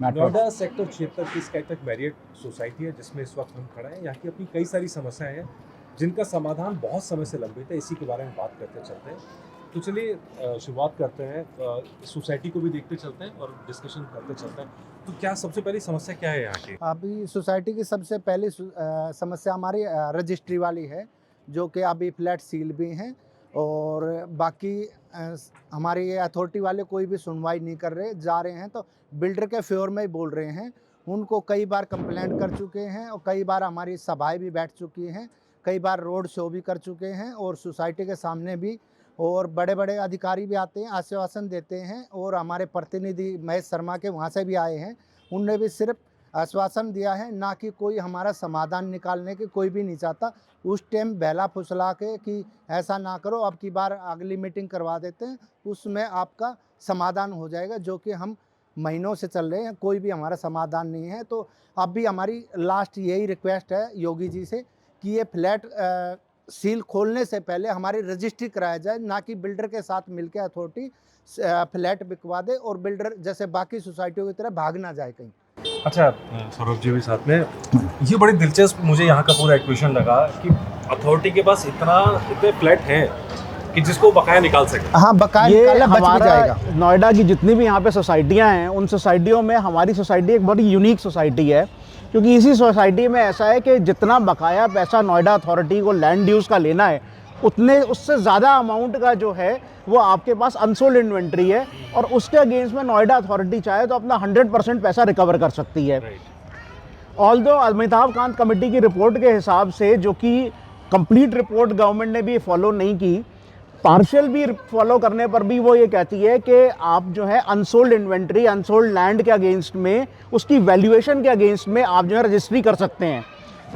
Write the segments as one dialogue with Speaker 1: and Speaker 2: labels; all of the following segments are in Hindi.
Speaker 1: नोएडा सेक्टर 76 की स्काईटेक मैरियट सोसाइटी है जिसमें इस वक्त हम खड़े हैं। यहाँ की अपनी कई सारी समस्याएं हैं जिनका समाधान बहुत समय से लंबित है। इसी के बारे में बात करते चलते हैं। तो चलिए शुरुआत करते हैं, सोसाइटी को भी देखते चलते हैं और डिस्कशन करते चलते हैं। तो क्या सबसे पहली समस्या क्या है यहाँ की?
Speaker 2: अभी सोसाइटी की सबसे पहली समस्या हमारी रजिस्ट्री वाली है, जो कि अभी फ्लैट सील भी हैं और बाकी हमारी अथॉरिटी वाले कोई भी सुनवाई नहीं कर रहे, जा रहे हैं तो बिल्डर के फेवर में ही बोल रहे हैं। उनको कई बार कंप्लेंट कर चुके हैं और कई बार हमारी सभाएं भी बैठ चुकी हैं, कई बार रोड शो भी कर चुके हैं और सोसाइटी के सामने भी, और बड़े बड़े अधिकारी भी आते हैं, आश्वासन देते हैं। और हमारे प्रतिनिधि महेश शर्मा के वहाँ से भी आए हैं, उनने भी सिर्फ आश्वासन दिया है, ना कि कोई हमारा समाधान निकालने के कोई भी नहीं चाहता। उस टाइम बहला फुसला के कि ऐसा ना करो, अब की बार अगली मीटिंग करवा देते हैं, उसमें आपका समाधान हो जाएगा, जो कि हम महीनों से चल रहे हैं, कोई भी हमारा समाधान नहीं है। तो अब भी हमारी लास्ट यही रिक्वेस्ट है योगी जी से कि ये फ्लैट सील खोलने से पहले हमारी रजिस्ट्री कराया जाए, ना कि बिल्डर के साथ मिलकर अथॉरिटी फ्लैट बिकवा दे और बिल्डर जैसे बाकी सोसाइटियों की तरह भाग ना जाए कहीं।
Speaker 1: अच्छा, सौरभ जी भी साथ में, ये बड़ी दिलचस्प मुझे यहाँ का पूरा इक्वेशन लगा कि अथॉरिटी के पास इतने फ्लैट हैं कि जिसको बकाया निकाल सके।
Speaker 2: हाँ, बकाया निकालना बच भी जाएगा।
Speaker 3: नोएडा की जितनी भी यहाँ पे सोसाइटियाँ हैं, उन सोसाइटियों में हमारी सोसाइटी एक बड़ी यूनिक सोसाइटी है, क्योंकि इसी सोसाइटी में ऐसा है कि जितना बकाया पैसा नोएडा अथॉरिटी को लैंड ड्यूज़ का लेना है, उतने उससे ज़्यादा अमाउंट का जो है वो आपके पास अनसोल्ड इन्वेंट्री है, और उसके अगेंस्ट में नोएडा अथॉरिटी चाहे तो अपना 100% पैसा रिकवर कर सकती है। ऑल्दो अमिताभ कांत कमेटी की रिपोर्ट के हिसाब से, जो कि कंप्लीट रिपोर्ट गवर्नमेंट ने भी फॉलो नहीं की, पार्शियल भी फॉलो करने पर भी वो ये कहती है कि आप जो है अनसोल्ड इन्वेंट्री, अनसोल्ड लैंड के अगेंस्ट में, उसकी वैल्यूएशन के अगेंस्ट में आप जो है रजिस्ट्री कर सकते हैं।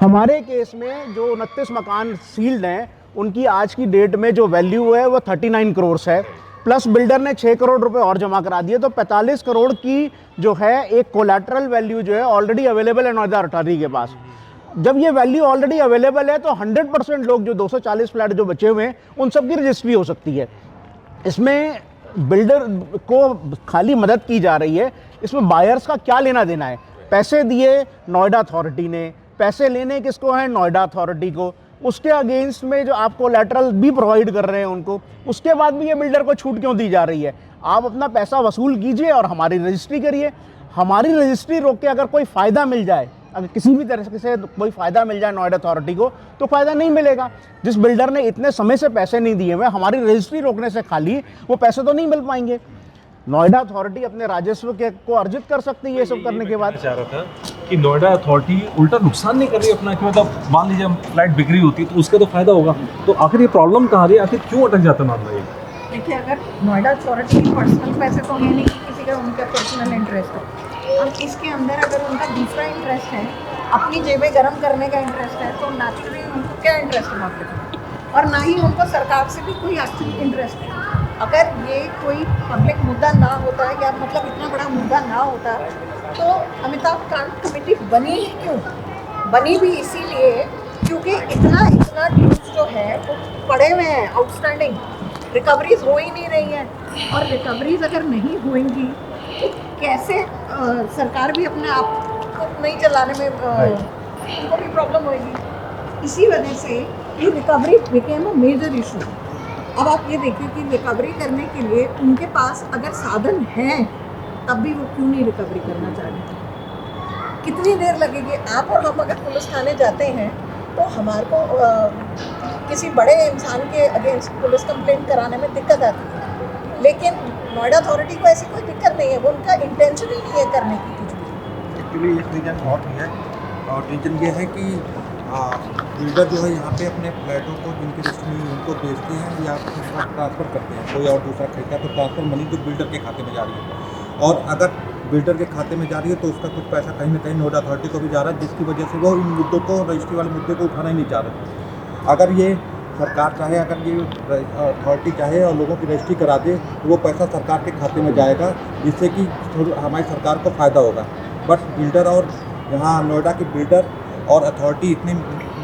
Speaker 3: हमारे केस में जो 29 मकान सील्ड हैं, उनकी आज की डेट में जो वैल्यू है वो 39 करोड़ है, प्लस बिल्डर ने 6 करोड़ रुपए और जमा करा दिए, तो 45 करोड़ की जो है एक कोलैटरल वैल्यू जो है ऑलरेडी अवेलेबल है नोएडा अथॉरिटी के पास। जब ये वैल्यू ऑलरेडी अवेलेबल है तो 100% लोग, जो 240 फ्लैट जो बचे हुए हैं, उन सब की रजिस्ट्री हो सकती है। इसमें बिल्डर को खाली मदद की जा रही है, इसमें बायर्स का क्या लेना देना है। पैसे दिए नोएडा अथॉरिटी ने, पैसे लेने किसको है, नोएडा अथॉरिटी को। उसके अगेंस्ट में जो आप कोलैटरल भी प्रोवाइड कर रहे हैं उनको, उसके बाद भी ये बिल्डर को छूट क्यों दी जा रही है? आप अपना पैसा वसूल कीजिए और हमारी रजिस्ट्री करिए। हमारी रजिस्ट्री रोक के अगर कोई फ़ायदा मिल जाए, अगर किसी भी तरह से कोई फ़ायदा मिल जाए नोएडा अथॉरिटी को, तो फ़ायदा नहीं मिलेगा। जिस बिल्डर ने इतने समय से पैसे नहीं दिए हुए, हमारी रजिस्ट्री रोकने से खाली वो पैसे तो नहीं मिल पाएंगे। नोएडा अथॉरिटी अपने राजस्व को अर्जित कर सकती है ये सब करने के बाद।
Speaker 1: चाह रहा था कि नोएडा अथॉरिटी उल्टा नुकसान नहीं कर रही अपना, कि मतलब मान लीजिए फ्लैट बिक्री होती है तो उसका तो फायदा होगा, तो आखिर ये प्रॉब्लम कहाँ रही है, आखिर क्यों अटक जाता मामला ये?
Speaker 4: देखिए, अगर नोएडा अथॉरिटी के पर्सनल पैसे तो है नहीं कि किसी का उनका पर्सनल इंटरेस्ट है, अब इसके अंदर अगर उनका दूसरा इंटरेस्ट है, अपनी जेबें गर्म करने का इंटरेस्ट है, तो नेचुरली उनको क्या इंटरेस्ट है मार्केट में, और ना ही उनको सरकार से भी कोई एक्चुअली इंटरेस्ट है। अगर ये कोई पब्लिक मुद्दा ना होता है, या मतलब इतना बड़ा मुद्दा ना होता, तो अमिताभ कांत कमेटी बनी ही क्यों? बनी भी इसीलिए क्योंकि इतना ड्यूज जो है वो पड़े हुए हैं, आउटस्टैंडिंग रिकवरीज हो ही नहीं रही हैं, और रिकवरीज अगर नहीं होंगी तो कैसे सरकार भी अपने आप को नहीं चलाने में उनको भी प्रॉब्लम होगी। इसी वजह से ये recovery became a major issue. अब आप ये देखिए कि रिकवरी करने के लिए उनके पास अगर साधन हैं, तब भी वो क्यों नहीं रिकवरी करना चाह रहे? कितनी देर लगेगी? आप और हम अगर पुलिस थाने जाते हैं तो हमारे को किसी बड़े इंसान के अगेंस्ट पुलिस कंप्लेंट कराने में दिक्कत आती है, लेकिन नोएडा अथॉरिटी को ऐसी कोई दिक्कत नहीं है, वो उनका इंटेंशन ही नहीं है करने की कुछ भी।
Speaker 5: एक्चुअली एक रीज़न बहुत ही है, और रीज़न ये है कि बिल्डर जो है यहाँ पे अपने फ्लैटों को जिनकी रजिस्ट्री नहीं उनको बेचते हैं या ट्रांसफ़र करते हैं, कोई और दूसरा खरीदता है तो ट्रांसफ़र मनी तो बिल्डर के खाते में जा रही है, और अगर बिल्डर के खाते में जा रही है तो उसका कुछ पैसा कहीं ना कहीं नोएडा अथॉरिटी को भी जा रहा है, जिसकी वजह से वो इन मुद्दों को, रजिस्ट्री वाले मुद्दे को उठाना ही नहीं चाह रहे। अगर ये सरकार चाहे, अगर ये अथॉरिटी चाहे और लोगों की रजिस्ट्री करा दे, तो वो पैसा सरकार के खाते में जाएगा, जिससे कि हमारी सरकार को फ़ायदा होगा। बट बिल्डर और यहाँ नोएडा के बिल्डर और अथॉरिटी इतनी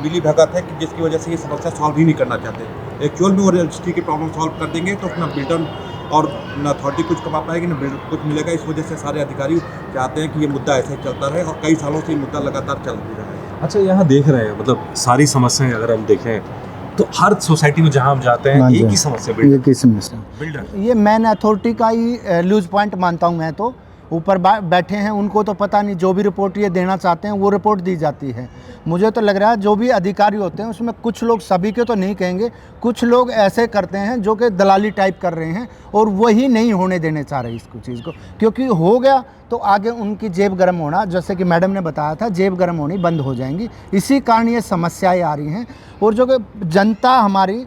Speaker 5: मिली भगत है कि जिसकी वजह से ये समस्या सॉल्व ही नहीं करना चाहते। एक्चुअल में वो रजिस्ट्री की प्रॉब्लम सॉल्व कर देंगे तो अपना बिल्डर और न अथॉरिटी कुछ कमा पाएगी न बिल्डर कुछ मिलेगा। इस वजह से सारे अधिकारी चाहते हैं कि ये मुद्दा ऐसे ही चलता रहे और कई सालों से ये मुद्दा लगातार चल भी रहा है।
Speaker 1: अच्छा, यहाँ देख रहे हैं मतलब सारी समस्याएं अगर हम देखें तो हर सोसाइटी में जहाँ हम जाते हैं
Speaker 2: हाँ जी।
Speaker 1: एक ही समस्या
Speaker 2: ये की समस्या
Speaker 1: बिल्डर।
Speaker 2: ये मैन अथॉरिटी का ही लूज पॉइंट मानता हूँ मैं तो। ऊपर बैठे हैं उनको तो पता नहीं, जो भी रिपोर्ट ये देना चाहते हैं वो रिपोर्ट दी जाती है। मुझे तो लग रहा है जो भी अधिकारी होते हैं उसमें कुछ लोग, सभी के तो नहीं कहेंगे, कुछ लोग ऐसे करते हैं जो कि दलाली टाइप कर रहे हैं और वही नहीं होने देने चाह रहे इसको चीज़ को, क्योंकि हो गया तो आगे उनकी जेब गर्म होना, जैसे कि मैडम ने बताया था, जेब गर्म होनी बंद हो जाएंगी। इसी कारण ये समस्याएं आ रही हैं। और जो कि जनता हमारी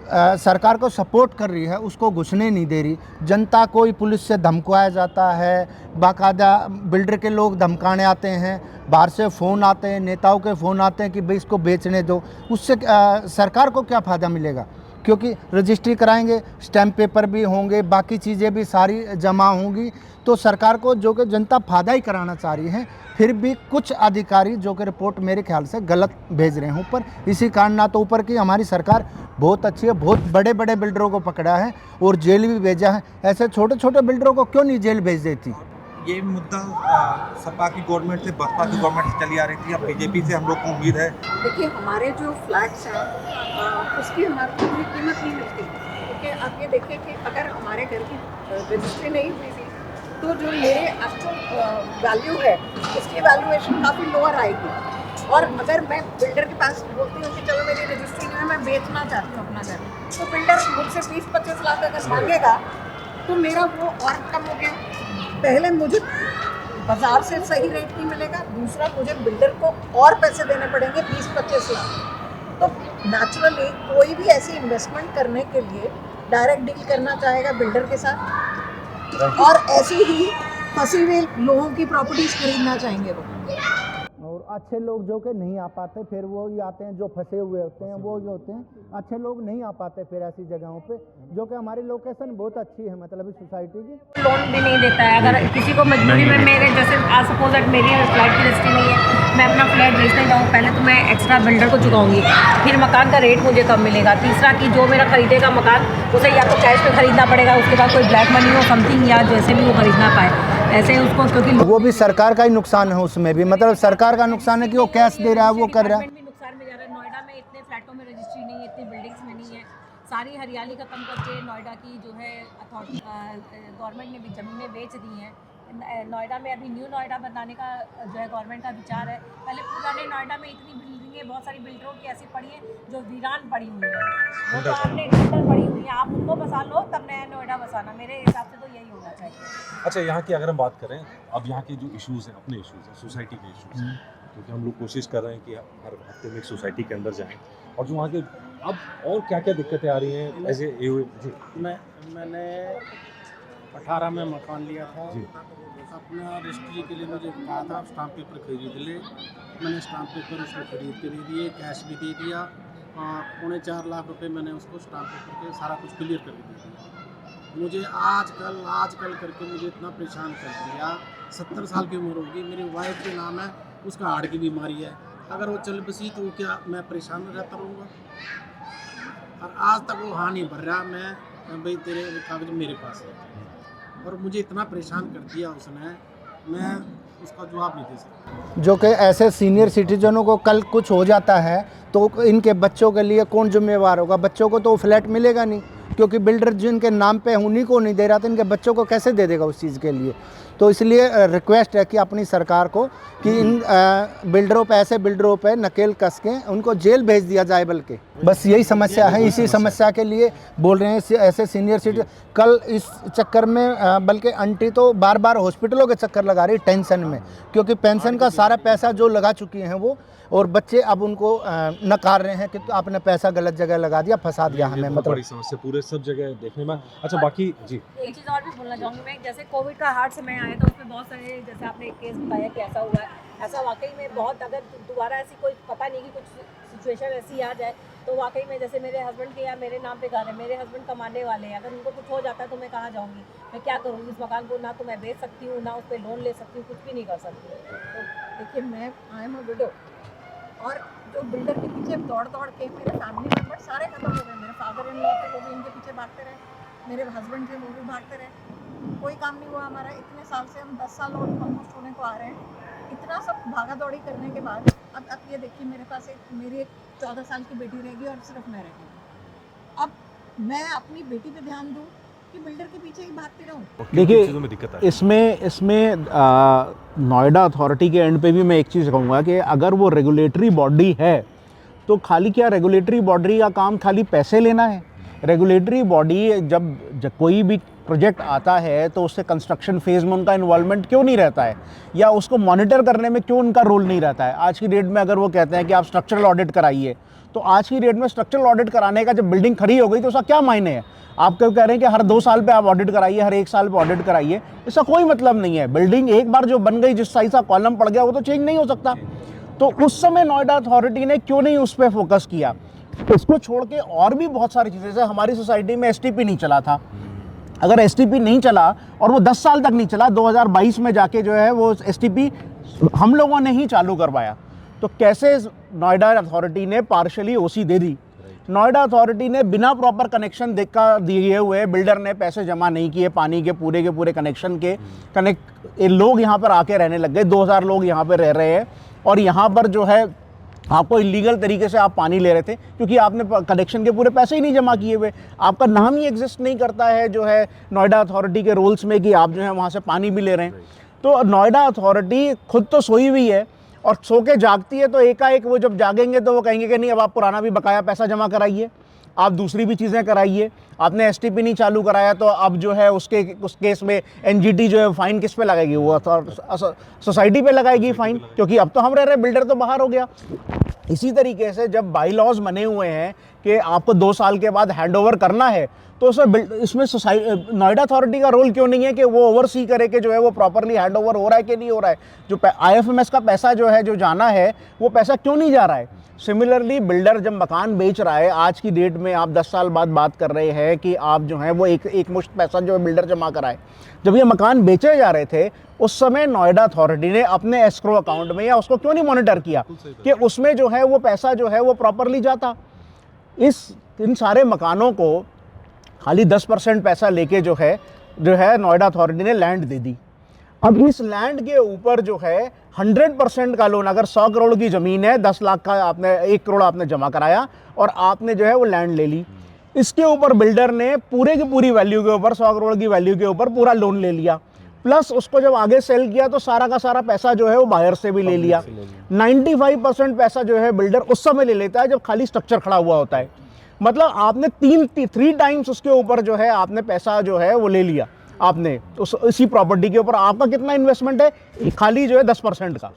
Speaker 2: सरकार को सपोर्ट कर रही है उसको घुसने नहीं दे रही। जनता को ही पुलिस से धमकाया जाता है, बाकायदा बिल्डर के लोग धमकाने आते हैं, बाहर से फ़ोन आते हैं, नेताओं के फ़ोन आते हैं कि भाई इसको बेचने दो। उससे सरकार को क्या फ़ायदा मिलेगा? क्योंकि रजिस्ट्री कराएंगे, स्टैम्प पेपर भी होंगे, बाकी चीज़ें भी सारी जमा होंगी, तो सरकार को जो कि जनता फ़ायदा ही कराना चाह रही है। फिर भी कुछ अधिकारी जो कि रिपोर्ट मेरे ख्याल से गलत भेज रहे हैं ऊपर। इसी कारण ना तो ऊपर की हमारी सरकार बहुत अच्छी है, बहुत बड़े बड़े बिल्डरों को पकड़ा है और जेल भी भेजा है। ऐसे छोटे छोटे बिल्डरों को क्यों नहीं जेल भेज देती?
Speaker 5: ये मुद्दा सपा की गवर्नमेंट से, बसपा की गवर्नमेंट से चली आ रही थी। अब बीजेपी से हम लोग को उम्मीद है।
Speaker 4: देखिए, हमारे जो फ्लैट्स हैं उसकी हमारे को कोई कीमत नहीं मिलती, क्योंकि आप ये देखिए कि अगर हमारे घर की रजिस्ट्री नहीं हुई थी तो जो मेरे एक्चुअल वैल्यू है उसकी वैल्यूएशन काफ़ी लोअर आएगी। और अगर मैं बिल्डर के पास बोलती हूँ कि चलो मेरी रजिस्ट्री नहीं है, मैं बेचना चाहती हूँ अपना घर, तो बिल्डर मुझसे 20-25 लाख अगर मांगेगा तो मेरा वो और कम हो गया। पहले मुझे बाजार से सही रेट नहीं मिलेगा, दूसरा मुझे बिल्डर को और पैसे देने पड़ेंगे 20-25 लाख। तो नेचुरली कोई भी ऐसी इन्वेस्टमेंट करने के लिए डायरेक्ट डील करना चाहेगा बिल्डर के साथ, और ऐसी ही फंसी हुई लोगों की प्रॉपर्टीज खरीदना चाहेंगे वो।
Speaker 2: और अच्छे लोग जो कि नहीं आ पाते, फिर वो ही आते हैं जो फंसे हुए होते हैं, वो जो होते हैं अच्छे लोग नहीं आ पाते फिर ऐसी जगहों पे, जो कि हमारी लोकेशन बहुत अच्छी है मतलब इस सोसाइटी की।
Speaker 6: लोन भी नहीं देता है। अगर किसी को मजबूरी में, मेरे जैसे आज सपोज दैट मेरी फ्लैट की रजिस्ट्री नहीं है, मैं अपना फ्लैट बेचने जाऊँ, पहले तो मैं एक्स्ट्रा बिल्डर को चुकाऊंगी, फिर मकान का रेट मुझे कम मिलेगा। तीसरा कि जो मेरा खरीदेगा मकान उसे या तो कैश में खरीदना पड़ेगा, उसके बाद कोई ब्लैक मनी हो समथिंग, या जैसे भी वो खरीदना पाए ऐसे ही उसको, क्योंकि
Speaker 2: वो भी सरकार का ही नुकसान है उसमें भी, मतलब सरकार का नुकसान है कि वो कैश दे रहा है, वो कर रहा है।
Speaker 6: भी नुकसान में जा रहा है। नोएडा में इतने फ्लैटों में रजिस्ट्री नहीं है, इतनी बिल्डिंग्स में नहीं है, सारी हरियाली खत्म करके नोएडा की जो है अथॉरिटी गवर्नमेंट ने भी ज़मीनें बेच दी हैं। नोएडा में अभी न्यू नोएडा बनाने का जो है गवर्नमेंट का विचार है। पहले पुराने नोएडा में इतनी बिल्डिंगें बहुत सारी बिल्डरों की ऐसी पड़ी हैं जो वीरान पड़ी हुई हैं, वो तो आपने खंडर पड़ी हुई हैं, आप उनको बसा लो तब नया नोएडा बसाना, मेरे हिसाब से तो यही होना चाहिए।
Speaker 1: अच्छा, यहाँ की अगर हम बात करें, अब यहाँ के जो इश्यूज़ हैं, अपने इश्यूज़ हैं, सोसाइटी के इश्यूज़ हैं, क्योंकि हम लोग कोशिश कर रहे हैं कि हर हफ्ते में एक सोसाइटी के अंदर जाएं, और जो वहाँ के अब और क्या क्या दिक्कतें आ रही हैं एज ए जी।
Speaker 7: मैंने 18 में मकान लिया था
Speaker 1: जी।
Speaker 7: अपना रजिस्ट्री के लिए, मुझे कहा था स्टाम्प पेपर खरीद ले। मैंने स्टाम्प पेपर उसको खरीद के दे दिए, कैश भी दे दिया, 4.25 लाख रुपए मैंने उसको स्टाम्प पेपर के सारा कुछ क्लियर कर दे दिया। मुझे आजकल करके मुझे इतना परेशान कर दिया। 70 साल की उम्र होगी, मेरी वाइफ के नाम है, उसका हार्ट की बीमारी है, अगर वो चल बसी तो क्या मैं परेशान रहता रहूँगा? और आज तक वो हाँ नहीं भर रहा, मैं भाई तेरे कागज मेरे पास है, और मुझे इतना परेशान कर दिया उसने, मैं उसका जवाब नहीं दे सकता।
Speaker 2: जो कि ऐसे सीनियर सिटीजनों को कल कुछ हो जाता है तो इनके बच्चों के लिए कौन जिम्मेवार होगा? बच्चों को तो फ्लैट मिलेगा नहीं, क्योंकि बिल्डर जिनके नाम पे उन्हीं को नहीं दे रहा था, इनके बच्चों को कैसे दे देगा उस चीज़ के लिए? तो इसलिए रिक्वेस्ट है कि अपनी सरकार को कि इन बिल्डरों पे, ऐसे बिल्डरों पे नकेल कस के उनको जेल भेज दिया जाए। बल्कि बस यही समस्या है, इसी समस्या के लिए बोल रहे हैं ऐसे सीनियर सिटीजन। कल इस चक्कर में बल्कि आंटी तो बार बार हॉस्पिटलों के चक्कर लगा रही टेंशन में, क्योंकि पेंशन का सारा पैसा जो लगा चुकी हैं वो, और बच्चे अब उनको नकार रहे हैं कि तो आपने पैसा गलत जगह लगा दिया, फंसा दिया हमें।
Speaker 1: मतलब बड़ी समस्या पूरे सब जगह देखने में। अच्छा, बाकी जी
Speaker 6: एक चीज़ और भी बोलना चाहूँगी मैं, जैसे कोविड का हार्ड समय आया था उसमें बहुत सारे, जैसे आपने एक केस बताया कि ऐसा हुआ है, ऐसा वाकई में बहुत, अगर दोबारा ऐसी कोई पता नहीं कि कुछ सिचुएशन ऐसी आ जाए तो वाकई में, जैसे मेरे हस्बैंड के या मेरे नाम पे घर है, मेरे हस्बैंड कमाने वाले हैं, अगर उनको कुछ हो जाता है तो मैं कहाँ जाऊँगी? मैं क्या करूँगी? इस मकान को ना तो मैं बेच सकती हूँ, ना उस पर लोन ले सकती हूँ, कुछ भी नहीं कर सकती।
Speaker 4: तो देखिए, मैं आई एम अ विडो, और जो बिल्डर के पीछे दौड़ के मेरे फैमिली मेम्बर सारे खत्म हो गए। मेरे फादर इन लॉ थे, वो भी इनके पीछे भागते रहे। मेरे हस्बैंड थे वो भी भागते रहे, कोई काम नहीं हुआ हमारा। इतने साल से हम 10 साल और ऑलमोस्ट होने को आ रहे हैं। इतना सब भागा दौड़ी करने के बाद अब ये देखिए मेरे पास मेरी एक 14 साल की बेटी रहेगी और सिर्फ मैं रहेगी। अब मैं अपनी बेटी पे ध्यान दूँ कि बिल्डर के पीछे ही भागती रहूँ?
Speaker 3: देखिए,
Speaker 1: चीज़ों में दिक्कत आ रही है।
Speaker 3: इसमें नोएडा अथॉरिटी के एंड पे भी मैं एक चीज़ कहूँगा कि अगर वो रेगुलेटरी बॉडी है तो खाली क्या रेगुलेटरी बॉडी का काम खाली पैसे लेना है? रेगुलेटरी बॉडी जब कोई भी प्रोजेक्ट आता है तो उससे कंस्ट्रक्शन फेज़ में उनका इन्वॉल्वमेंट क्यों नहीं रहता है, या उसको मॉनिटर करने में क्यों उनका रोल नहीं रहता है? आज की डेट में अगर वो कहते हैं कि आप स्ट्रक्चरल ऑडिट कराइए, तो आज की डेट में स्ट्रक्चरल ऑडिट कराने का जब बिल्डिंग खड़ी हो गई तो उसका क्या मायने है? आप क्यों कह रहे हैं कि हर 2 साल पे आप ऑडिट कराइए, हर 1 साल पे ऑडिट कराइए? इसका कोई मतलब नहीं है। बिल्डिंग एक बार जो बन गई, जिस साइज का कॉलम पड़ गया, वो तो चेंज नहीं हो सकता। तो उस समय नोएडा अथॉरिटी ने क्यों नहीं उस पर फोकस किया? इसको छोड़ के और भी बहुत सारी चीज़ें, जैसे हमारी सोसाइटी में एसटीपी नहीं चला था। अगर एसटीपी नहीं चला और वो 10 साल तक नहीं चला, 2022 में जाके जो है वो एसटीपी हम लोगों ने ही चालू करवाया, तो कैसे नोएडा अथॉरिटी ने पार्शली ओसी दे दी? नोएडा अथॉरिटी ने बिना प्रॉपर कनेक्शन दिए हुए, बिल्डर ने पैसे जमा नहीं किए पानी के पूरे कनेक्शन के, लोग यहाँ पर आके रहने लग गए। 2000 लोग यहाँ पर रह रहे हैं और यहाँ पर जो है आपको इलीगल तरीके से आप पानी ले रहे थे, क्योंकि आपने कनेक्शन के पूरे पैसे ही नहीं जमा किए हुए। आपका नाम ही एग्जिस्ट नहीं करता है जो है नोएडा अथॉरिटी के रूल्स में कि आप जो है वहाँ से पानी भी ले रहे हैं। तो नोएडा अथॉरिटी खुद तो सोई हुई है और सो के जागती है, तो एकाएक वो जब जागेंगे तो वो कहेंगे कि नहीं, अब आप पुराना भी बकाया पैसा जमा कराइए, आप दूसरी भी चीज़ें कराइए। आपने एसटीपी नहीं चालू कराया तो अब जो है उस केस में एनजीटी जो है फाइन किस पे लगाएगी? वो सोसाइटी पे लगाएगी फ़ाइन, क्योंकि अब तो हम रह रहे हैं, बिल्डर तो बाहर हो गया। इसी तरीके से जब बाई लॉज बने हुए हैं कि आपको 2 साल के बाद हैंडओवर करना है, तो इसमें नोएडा अथॉरिटी का रोल क्यों नहीं है कि वो ओवरसी करे कि जो है वो प्रॉपरली हैंडओवर हो रहा है कि नहीं हो रहा है? जो आईएफएमएस का पैसा जो है जो जाना है, वो पैसा क्यों नहीं जा रहा है? सिमिलरली बिल्डर जब मकान बेच रहा है, आज की डेट में आप 10 साल बाद बात कर रहे हैं कि आप जो है वो एक मुश्त पैसा जो है बिल्डर जमा कराए। जब ये मकान बेचे जा रहे थे उस समय नोएडा अथॉरिटी ने अपने एस्क्रो अकाउंट में या उसको क्यों नहीं मॉनिटर किया कि उसमें जो है वो पैसा जो है वो प्रॉपरली जाता? इन सारे मकानों को खाली 10% पैसा लेके जो है नोएडा अथॉरिटी ने लैंड दे दी। अब इस लैंड के ऊपर जो है 100% का लोन, अगर 100 करोड़ की ज़मीन है, 10 लाख का आपने 1 करोड़ आपने जमा कराया और आपने जो है वो लैंड ले ली, इसके ऊपर बिल्डर ने पूरे की पूरी वैल्यू के ऊपर, 100 करोड़ की वैल्यू के ऊपर पूरा लोन ले लिया। प्लस उसको जब आगे सेल किया तो सारा का सारा पैसा जो है वो बायर से भी ले लिया। 95% पैसा जो है बिल्डर उस समय ले लेता है जब खाली स्ट्रक्चर खड़ा हुआ होता है। मतलब आपने 3 टाइम्स उसके ऊपर जो है आपने पैसा जो है वो ले लिया आपने इसी प्रॉपर्टी के ऊपर। आपका कितना इन्वेस्टमेंट है? खाली जो है 10% का,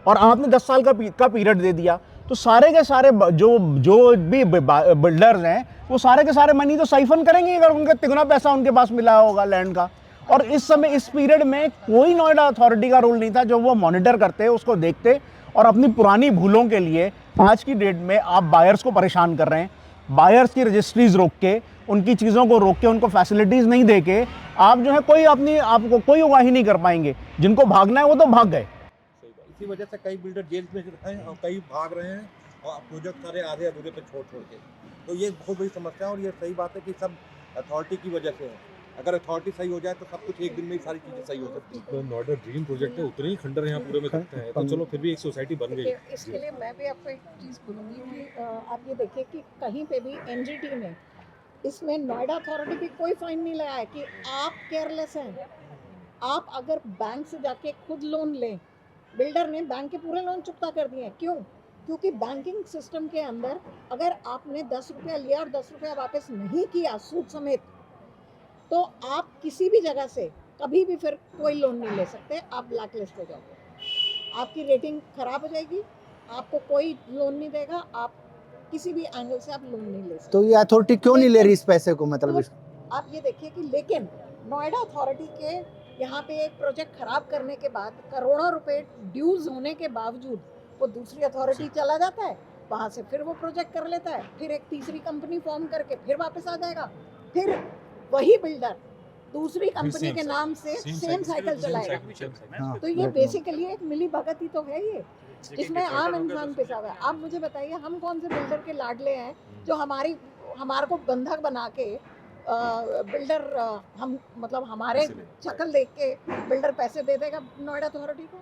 Speaker 3: और आपने 10 साल का पीरियड दे दिया। तो सारे के सारे जो भी बिल्डर्स हैं वो सारे के सारे मनी तो साइफन करेंगे अगर उनका तिगुना पैसा उनके पास मिला होगा लैंड का। और इस समय इस पीरियड में कोई नोएडा अथॉरिटी का रोल नहीं था जो वो मॉनिटर करते, उसको देखते और अपनी पुरानी भूलों के लिए आज की डेट में आप बायर्स को परेशान कर रहे हैं। बायर्स की रजिस्ट्रीज रोक के, उनकी चीज़ों को रोक के, उनको फैसिलिटीज़ नहीं दे के आप जो है आपको कोई उगाही नहीं कर पाएंगे। जिनको भागना है वो तो भाग गए।
Speaker 5: इसी वजह से कई बिल्डर जेल में हैं और कई भाग रहे हैं और प्रोजेक्ट सारे आधे अधूरे पे छोड़ के। तो ये बहुत बड़ी समस्या है और ये सही बात है कि सब अथॉरिटी की वजह से है। अगर अथॉरिटी सही हो जाए तो सब कुछ एक दिन में ही सारी चीज़ें सही हो सकती हैं।
Speaker 1: तो नोएडा ड्रीम प्रोजेक्ट है, उतने ही खंडर यहाँ पूरे में दिखते हैं, तो चलो फिर भी एक सोसाइटी बन गई।
Speaker 4: इसके लिए मैं भी आपको एक चीज़ बोलूँगी कि आप ये देखिए कि कहीं पे भी एनजीटी ने इसमें नोएडा अथॉरिटी भी कोई फाइन नहीं लगाया कि आप केयरलेस हैं। आप अगर बैंक से जाके खुद लोन लें, बिल्डर ने बैंक के पूरे लोन चुकता कर दिए। क्यों? क्योंकि बैंकिंग सिस्टम के अंदर अगर आपने 10 रुपया लिया और 10 रुपया वापस नहीं किया सूद समेत, तो आप किसी भी जगह से कभी भी फिर कोई लोन नहीं ले सकते, आप ब्लैक लिस्ट हो जाओगे, आपकी रेटिंग खराब हो जाएगी, आपको कोई लोन नहीं देगा, आप किसी भी एंगल से आप लोन नहीं ले सकते।
Speaker 2: तो ये अथॉरिटी क्यों नहीं ले रही इस पैसे को? मतलब
Speaker 4: तो आप ये देखिए कि लेकिन नोएडा अथॉरिटी के यहाँ पे एक प्रोजेक्ट खराब करने के बाद करोड़ों रुपए ड्यूज होने के बावजूद वो दूसरी अथॉरिटी चला जाता है, वहाँ से फिर वो प्रोजेक्ट कर लेता है, फिर एक तीसरी कंपनी फॉर्म करके फिर वापस आ जाएगा, फिर वही बिल्डर दूसरी कंपनी के नाम से सेम साइकिल चलाएगा। तो ये बेसिकली एक मिली भगत ही तो है ये, जिसमें आम इंसान पिसा हुआ है। आप मुझे बताइए हम कौन से बिल्डर के लाडले हैं जो हमारे को बंधक बना के बिल्डर हम मतलब हमारे शक्ल देख के बिल्डर पैसे दे देगा नोएडा अथॉरिटी को?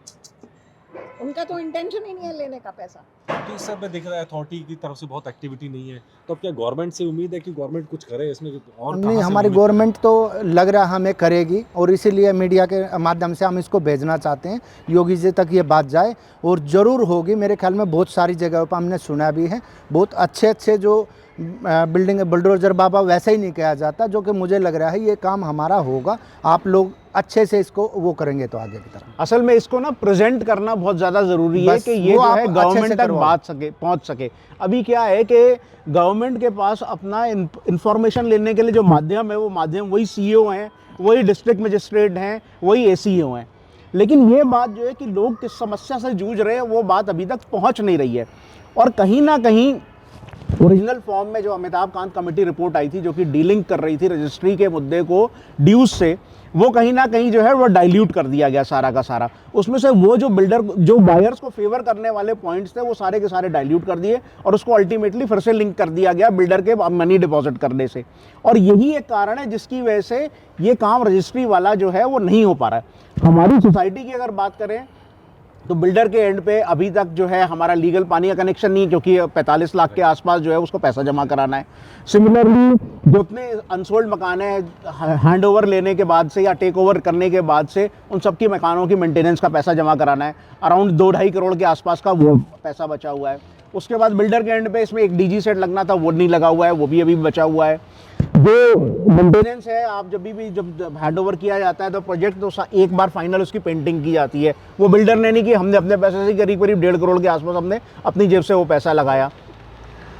Speaker 4: उनका तो इंटेंशन ही नहीं है लेने का पैसा।
Speaker 1: तो इस सब में दिख रहा है अथॉरिटी की तरफ से बहुत एक्टिविटी नहीं है, तो अब क्या गवर्नमेंट से उम्मीद है कि गवर्नमेंट कुछ करे इसमें? और
Speaker 2: नहीं, हमारी गवर्नमेंट तो लग रहा है हमें करेगी, और इसीलिए मीडिया के माध्यम से हम इसको भेजना चाहते हैं योगी जी तक ये बात जाए, और ज़रूर होगी। मेरे ख्याल में बहुत सारी जगहों पर हमने सुना भी है, बहुत अच्छे जो बिल्डिंग बुलडोजर बाबा वैसे ही नहीं किया जाता, जो कि मुझे लग रहा है ये काम हमारा होगा। आप लोग अच्छे से इसको वो करेंगे तो आगे की तरफ।
Speaker 3: असल में इसको ना प्रेजेंट करना बहुत ज़्यादा ज़रूरी है
Speaker 2: बस
Speaker 3: कि ये
Speaker 2: वो
Speaker 3: जो
Speaker 2: आप
Speaker 3: है
Speaker 2: अच्छे
Speaker 3: गवर्नमेंट
Speaker 2: से
Speaker 3: तक
Speaker 2: करवाओ।
Speaker 3: पहुंच सके। अभी क्या है कि गवर्नमेंट के पास अपना इंफॉर्मेशन लेने के लिए जो माध्यम है, वो माध्यम वही सीईओ हैं, वही डिस्ट्रिक्ट मजिस्ट्रेट हैं, वही एसीओ हैं। लेकिन ये बात जो है कि लोग किस समस्या से जूझ रहे हैं, वो बात अभी तक पहुंच नहीं रही है। और कहीं ना कहीं ओरिजिनल फॉर्म में जो अमिताभ कांत कमेटी रिपोर्ट आई थी, जो कि डीलिंग कर रही थी रजिस्ट्री के मुद्दे को ड्यूज से, वो कहीं ना कहीं जो है वो डाइल्यूट कर दिया गया सारा का सारा। उसमें से वो जो बिल्डर जो बायर्स को फेवर करने वाले पॉइंट्स थे, वो सारे के सारे डाइल्यूट कर दिए, और उसको अल्टीमेटली फिर से लिंक कर दिया गया बिल्डर के मनी डिपॉजिट करने से। और यही एक कारण है जिसकी वजह से ये काम रजिस्ट्री वाला जो है वो नहीं हो पा रहा है। हमारी सोसाइटी की अगर बात करें तो बिल्डर के एंड पे अभी तक जो है हमारा लीगल पानी का कनेक्शन नहीं है, क्योंकि 45 लाख के आसपास जो है उसको पैसा जमा कराना है। सिमिलरली जो अपने अनसोल्ड मकान है, हैंड ओवर लेने के बाद से या टेक ओवर करने के बाद से उन सबकी मकानों की मेंटेनेंस का पैसा जमा कराना है। अराउंड 2-2.5 करोड़ के आसपास का वो पैसा बचा हुआ है। उसके बाद बिल्डर के एंड पे इसमें एक डीजी सेट लगना था, वो नहीं लगा हुआ है, वो भी अभी बचा हुआ है। जो मेंटेनेंस है, आप जब हैंड ओवर किया जाता है तो प्रोजेक्ट तो एक बार फाइनल उसकी पेंटिंग की जाती है, वो बिल्डर ने नहीं की, हमने अपने पैसे से करीब 1.5 करोड़ के आसपास हमने अपनी जेब से वो पैसा लगाया।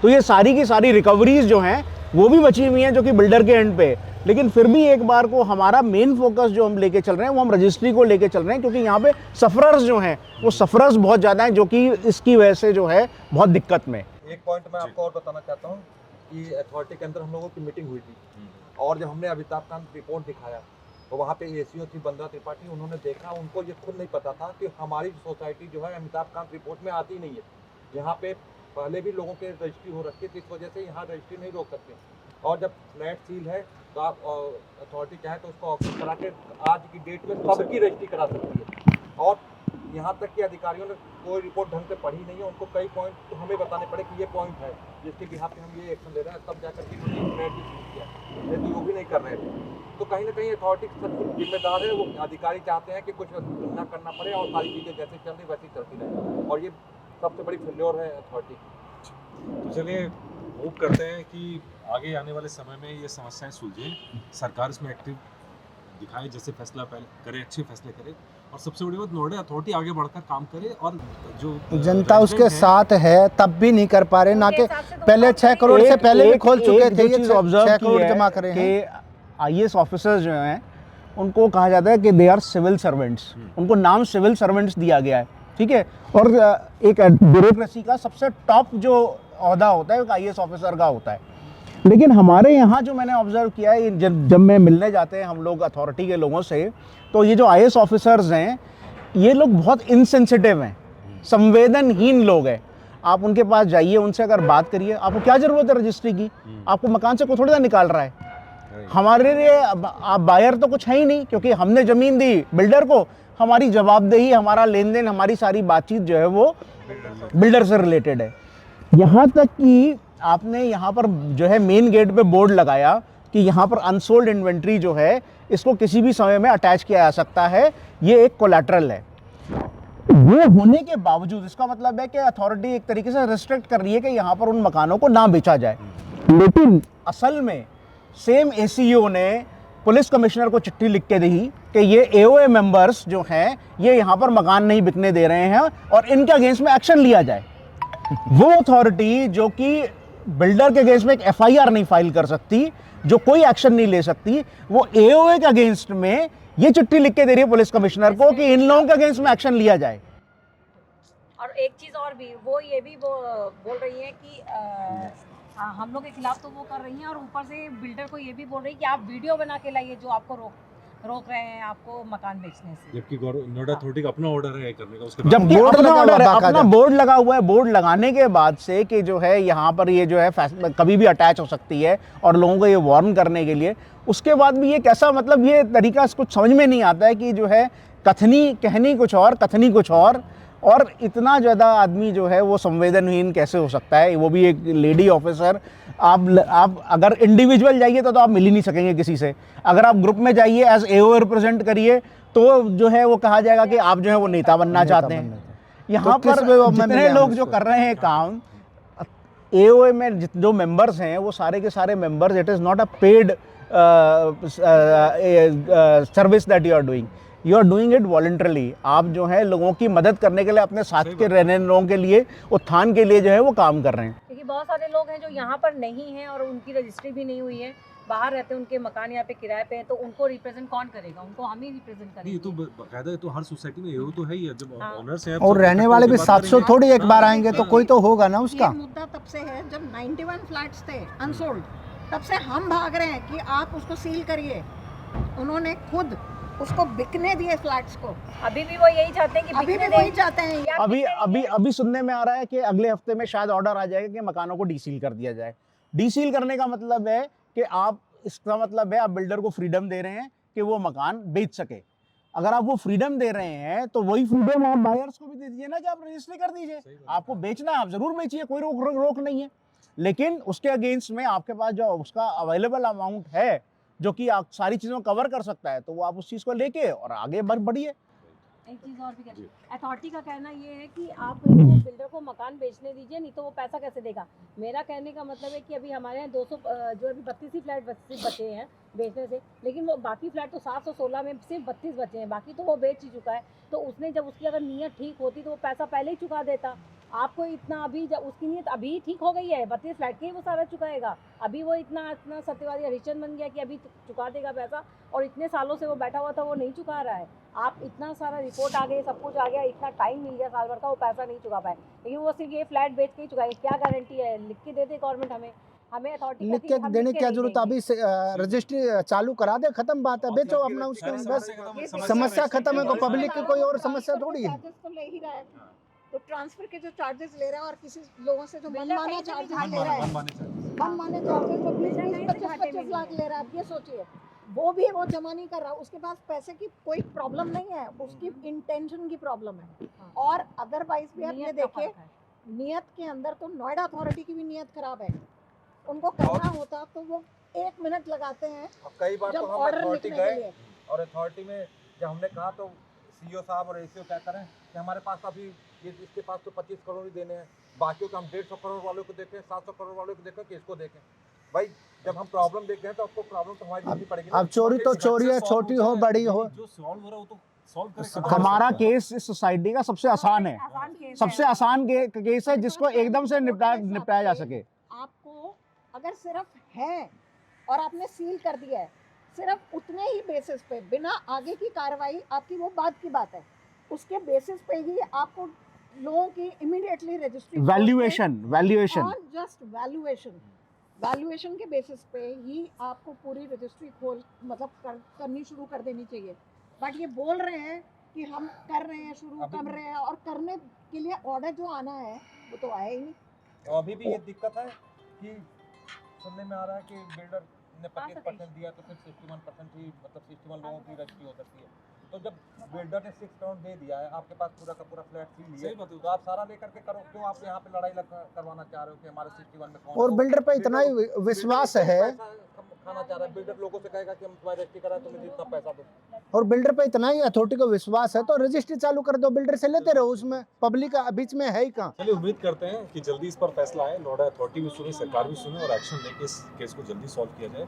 Speaker 3: तो ये सारी की सारी रिकवरीज जो हैं वो भी बची हुई हैं, जो कि बिल्डर के एंड पे। लेकिन फिर भी एक बार को हमारा मेन फोकस जो हम लेके चल रहे हैं वो हम रजिस्ट्री को लेके चल रहे हैं, क्योंकि यहाँ पे सफरर्स जो हैं वो सफरर्स बहुत ज़्यादा हैं, जो कि इसकी वजह से जो है बहुत दिक्कत में।
Speaker 5: एक पॉइंट मैं आपको और बताना चाहता हूँ कि अथॉरिटी के अंदर हम लोगों की मीटिंग हुई थी, और जब हमने अमिताभ कांत रिपोर्ट दिखाया तो वहाँ पे एसीओ थी बंदा त्रिपाठी, उन्होंने देखा, उनको ये खुद नहीं पता था कि हमारी सोसाइटी जो है अमिताभ कांत रिपोर्ट में आती नहीं है। यहाँ पे पहले भी लोगों के रजिस्ट्री हो रखी थी, इस वजह से यहाँ रजिस्ट्री नहीं रोक सकते। और जब फ्लैट सील है तो आप अथॉरिटी चाहे तो उसको ऑफिस करा के आज की डेट में सबकी रजिस्ट्री करा सकती है। और यहाँ तक कि अधिकारियों ने कोई रिपोर्ट ढंग से पढ़ी नहीं है, उनको कई पॉइंट तो हमें बताने पड़े कि ये पॉइंट है जिसके बिहाफ पे हम ये एक्शन ले रहे हैं, तब जाकर के उन्होंने फ्लैट भी सील किया, नहीं तो वो भी नहीं कर रहे थे। तो कहीं ना कहीं अथॉरिटी सब जिम्मेदार है, वो अधिकारी चाहते हैं कि कुछ ना करना पड़े और सारी चीज़ें जैसे चल रही वैसी चलती रहे, और ये सबसे बड़ी फेल्योर है अथॉरिटी की।
Speaker 1: तो चलिए होप करते हैं कि आगे आने वाले समय में ये समस्याएं सुलझें, सरकार इसमें एक्टिव दिखाए, जैसे फैसला पहले करे, अच्छे फैसले करे, और सबसे बड़ी बात नोएडा अथॉरिटी आगे बढ़कर काम करे, और जो
Speaker 2: जनता उसके साथ है तब भी नहीं कर पा रहे, ना कि पहले 6 करोड़ से पहले भी खोल चुके थे, ये 6 करोड़ जमा करे हैं।
Speaker 3: आईएएस ऑफिसर्स जो हैं उनको कहा जाता है कि दे आर सिविल सर्वेंट्स, उनको नाम सिविल सर्वेंट्स दिया गया है, ठीक है। और एक ब्यूरोक्रेसी का सबसे टॉप जो ओहदा होता है वो आईएएस ऑफिसर का होता है। लेकिन हमारे यहाँ जो मैंने ऑब्जर्व किया है, जब मैं मिलने जाते हैं हम लोग अथॉरिटी के लोगों से, तो ये जो आईएएस ऑफिसर्स हैं ये लोग बहुत इनसेंसिटिव हैं, संवेदनहीन लोग हैं। आप उनके पास जाइए, उनसे अगर बात करिए, आपको क्या ज़रूरत है रजिस्ट्री की, आपको मकान से कोई थोड़ी ना निकाल रहा है। हमारे लिए आप बायर तो कुछ है ही नहीं, क्योंकि हमने ज़मीन दी बिल्डर को, हमारी जवाबदेही, हमारा लेन देन, हमारी सारी बातचीत जो है वो बिल्डर से रिलेटेड है। यहाँ तक कि आपने यहाँ पर जो है मेन गेट पे बोर्ड लगाया कि यहाँ पर अनसोल्ड इन्वेंट्री जो है इसको किसी भी समय में अटैच किया जा सकता है, ये एक कोलैटरल है। वो होने के बावजूद इसका मतलब है कि अथॉरिटी एक तरीके से रिस्ट्रिक्ट कर रही है कि यहाँ पर उन मकानों को ना बेचा जाए। लेकिन असल में सेम एसीओ ने पुलिस कमिश्नर को चिट्ठी लिख के दी कि ये एओए मेंबर्स जो हैं ये यहाँ पर मकान नहीं बिकने दे रहे हैं और इनके अगेंस्ट में एक्शन लिया जाए। वो अथॉरिटी जो कि बिल्डर के अगेंस्ट में एक एफआईआर नहीं फाइल कर सकती, जो कोई एक्शन नहीं ले सकती, वो एओए के अगेंस्ट में ये चिट्ठी लिख के दे रही है पुलिस कमिश्नर को कि इन लोगों के अगेंस्ट में एक्शन लिया जाए।
Speaker 6: और एक चीज़ और भी, वो ये भी वो बोल रही है कि हम लोग के खिलाफ तो वो कर रही हैं, और ऊपर से बिल्डर को ये भी बोल रही है कि आप वीडियो बना के लाइए जो आपको रोक रहे हैं आपको मकान बेचने से।
Speaker 1: जबकि नोएडा अथॉरिटी का अपना ऑर्डर है करने का, उसके बाद
Speaker 3: जबकि
Speaker 2: बोर्ड
Speaker 3: अपना
Speaker 2: लगा हुआ
Speaker 3: ऑर्डर है,
Speaker 2: बाकायदा।
Speaker 3: अपना बोर्ड लगा हुआ है। बोर्ड लगाने के बाद से कि जो है यहाँ पर ये जो है कभी भी अटैच हो सकती है और लोगों को ये वार्न करने के लिए, उसके बाद भी ये कैसा मतलब ये तरीका कुछ समझ में नहीं आता है कि जो है कहनी कुछ और, कथनी कुछ और इतना ज़्यादा आदमी जो है वो संवेदनहीन कैसे हो सकता है, वो भी एक लेडी ऑफिसर। आप अगर इंडिविजुअल जाइए तो आप मिल ही नहीं सकेंगे किसी से। अगर आप ग्रुप में जाइए एज एओ रिप्रेजेंट करिए तो जो है वो कहा जाएगा कि आप जो है वो नेता बनना चाहते हैं। यहाँ
Speaker 2: तो किस
Speaker 3: पर
Speaker 2: वे में
Speaker 3: जितने
Speaker 2: मिले हम
Speaker 3: लोग जो
Speaker 2: उसको?
Speaker 3: कर रहे हैं काम एओए में जो मेंबर्स हैं वो सारे के सारे members, it is not a paid service that you are doing it voluntarily. आप जो है लोगों की मदद करने के लिए, अपने साथ के रहने लोगों के लिए, उत्थान के लिए जो है वो काम कर रहे हैं।
Speaker 6: क्योंकि बहुत सारे लोग हैं जो यहाँ पर नहीं हैं और उनकी रजिस्ट्री भी नहीं हुई है, बाहर रहते हैं, उनके मकान यहाँ पे किराए पे हैं, तो उनको रिप्रेजेंट कौन करेगा? उनको हम ही रिप्रेजेंट
Speaker 1: नहीं, ये तो
Speaker 6: करेंगे।
Speaker 1: बाकायदा है, तो हर सोसाइटी में ये तो है ही है, जब
Speaker 6: हाँ।
Speaker 1: ओनर्स हैं
Speaker 2: और रहने वाले भी 700 थोड़ी एक बार आएंगे, तो कोई तो होगा ना उसका।
Speaker 4: ये मुद्दा तब से है जब 91 फ्लैट्स थे अनसोल्ड, तब से हम भाग रहे हैं कि आप उसको सील करिए। उन्होंने खुद उसको बिकने दिए फ्लैट्स को।
Speaker 6: अभी भी वो यही चाहते हैं कि
Speaker 4: अभी भी
Speaker 6: बिकने
Speaker 4: वही
Speaker 6: दें।
Speaker 4: चाहते हैं।
Speaker 6: या
Speaker 3: अभी
Speaker 6: बिकने
Speaker 3: अभी
Speaker 6: दें।
Speaker 3: अभी सुनने में आ रहा है कि अगले हफ्ते में शायद ऑर्डर आ जाएगा कि मकानों को डीसील कर दिया जाए। डीसील करने का मतलब है कि इसका मतलब है आप बिल्डर को फ्रीडम दे रहे हैं कि वो मकान बेच सके। अगर आप वो फ्रीडम दे रहे हैं तो वही फ्रीडम आप बायर्स को भी दे दीजिए ना कि आप रजिस्ट्री कर दीजिए। आपको बेचना है आप जरूर बेचिए, कोई रोक नहीं है, लेकिन उसके अगेंस्ट में आपके पास जो उसका अवेलेबल अमाउंट है जो कि आप सारी चीज़ों को कवर कर सकता है, तो वो आप उस चीज़ को लेके और आगे बढ़िए।
Speaker 6: एक चीज़ और भी कहती अथॉरिटी का कहना ये है कि आप बिल्डर को मकान बेचने दीजिए, नहीं तो वो पैसा कैसे देगा। मेरा कहने का मतलब है कि अभी हमारे यहाँ 200 जो अभी 32 ही फ्लैट बचे हैं बेचने से, लेकिन वो बाकी फ्लैट तो 716 में सिर्फ 32 बचे हैं, बाकी तो वो बेच ही चुका है। तो उसने जब उसकी अगर नीयत ठीक होती तो वो पैसा पहले ही चुका देता। आपको इतना अभी जब उसकी नीयत अभी ठीक हो गई है, 32 फ्लैट के ही वो सारा चुकाएगा। अभी वो इतना सत्यवादी हरिचंद बन गया कि अभी चुका देगा पैसा, और इतने सालों से वो बैठा हुआ था वो नहीं चुका रहा है। आप इतना सारा रिपोर्ट आ गई, सब कुछ आ गया, इतना टाइम मिल गया साल भर का, वो पैसा नहीं चुका पाए, लेकिन वो सिर्फ ये फ्लैट बेच के ही चुकाए। क्या गारंटी है? लिख के दे दे गवर्नमेंट हमें अथॉरिटी
Speaker 2: लिख के देने की क्या जरूरत, अभी से रजिस्ट्री चालू करा दे, खत्म बात है, बेचो अपना उसको, बस समस्या खत्म है। तो पब्लिक की कोई और समस्या थोड़ी है।
Speaker 4: चार्जेस तो ले ही रहा है, तो ट्रांसफर के जो चार्जेस ले रहा है और किसी लोगों से जो मनमाना चार्जेस ले रहा है, मनमाने चार्जेस तो 20-25 लाख ले रहा है। आप ये सोचिए, वो भी वो जमा नहीं कर रहा, उसके पास पैसे की कोई प्रॉब्लम नहीं है, उसकी इंटेंशन की प्रॉब्लम है। और अदरवाइज भी आप ये देखें, नियत के अंदर तो नोएडा अथॉरिटी की भी नियत खराब है। उनको करना होता तो वो 1 मिनट लगाते हैं
Speaker 5: कई बार
Speaker 4: जब
Speaker 5: तो हम
Speaker 4: ऑर्डर
Speaker 5: अथॉरिटी
Speaker 4: लिखने के
Speaker 5: गए
Speaker 4: लिए।
Speaker 5: और अथॉरिटी में जब हमने कहा तो सीईओ साहब और एसीओ क्या करें कि हमारे पास अभी इसके पास तो 25 करोड़ ही देने हैं, बाकियों को हम 150 करोड़ वालों को देखें, 700 करोड़ वालों को देखें कि इसको देखें। भाई जब हम प्रॉब्लम देख रहे हैं तो आपको प्रॉब्लम तो हमारी देखनी पड़ेगी ना।
Speaker 2: अब चोरी तो चोरी है, छोटी हो बड़ी हो।
Speaker 1: जो सॉल्व हो रहा है वो तो सॉल्व करे।
Speaker 3: हमारा केस इस सोसाइटी का सबसे आसान है,
Speaker 6: आसान केस
Speaker 3: सबसे
Speaker 6: है।
Speaker 3: आसान केस है जिसको एकदम से निपटाया जा सके।
Speaker 4: आपको अगर सिर्फ है और आपने सील कर दिया है, सिर्फ उतने ही बेसिस पे, बिना आगे की कार्रवाई, आपकी वो बात की बात है, उसके बेसिस पे ही आपको लोगों की immediately registry
Speaker 3: valuation
Speaker 4: just valuation के बेसिस पे ही आपको पूरी रजिस्ट्री करनी शुरू कर देनी चाहिए। बट ये बोल रहे हैं कि हम कर रहे हैं, शुरू कर रहे हैं, और करने के लिए ऑर्डर जो आना है वो तो आया ही नहीं।
Speaker 5: और अभी भी ये दिक्कत है कि सुनने में आ रहा है कि बिल्डर ने 25% दिया तो सिर्फ 61% ही, मतलब 61 लोगों की रजिस्ट्री हो सकती है। तो जब बिल्डर ने 6 करोड़ दे दिया है, आपके पास पूरा का पूरा फ्लैट सील लिया है, तो आप सारा लेकर के करो। क्यों आप यहाँ पे लड़ाई करवाना चाह रहे हो कि हमारे 61 में कौन?
Speaker 2: और बिल्डर पे इतना ही विश्वास है,
Speaker 5: खाना चाह रहा है बिल्डर, लोगों से कहेगा कि हम तुम्हारी रजिस्ट्री करा, तुम्हें जितना पैसा दो।
Speaker 2: और बिल्डर पे इतना ही अथॉरिटी को विश्वास है, तो रजिस्ट्री चालू कर दो, बिल्डर से लेते रहो, उसमें पब्लिक का बीच में है ही कहाँ।
Speaker 1: चलिए उम्मीद करते हैं कि जल्दी इस पर फैसला आए, नोएडा अथॉरिटी भी सुने, सरकार भी सुने और एक्शन लेके इस केस को जल्दी सॉल्व किया जाए।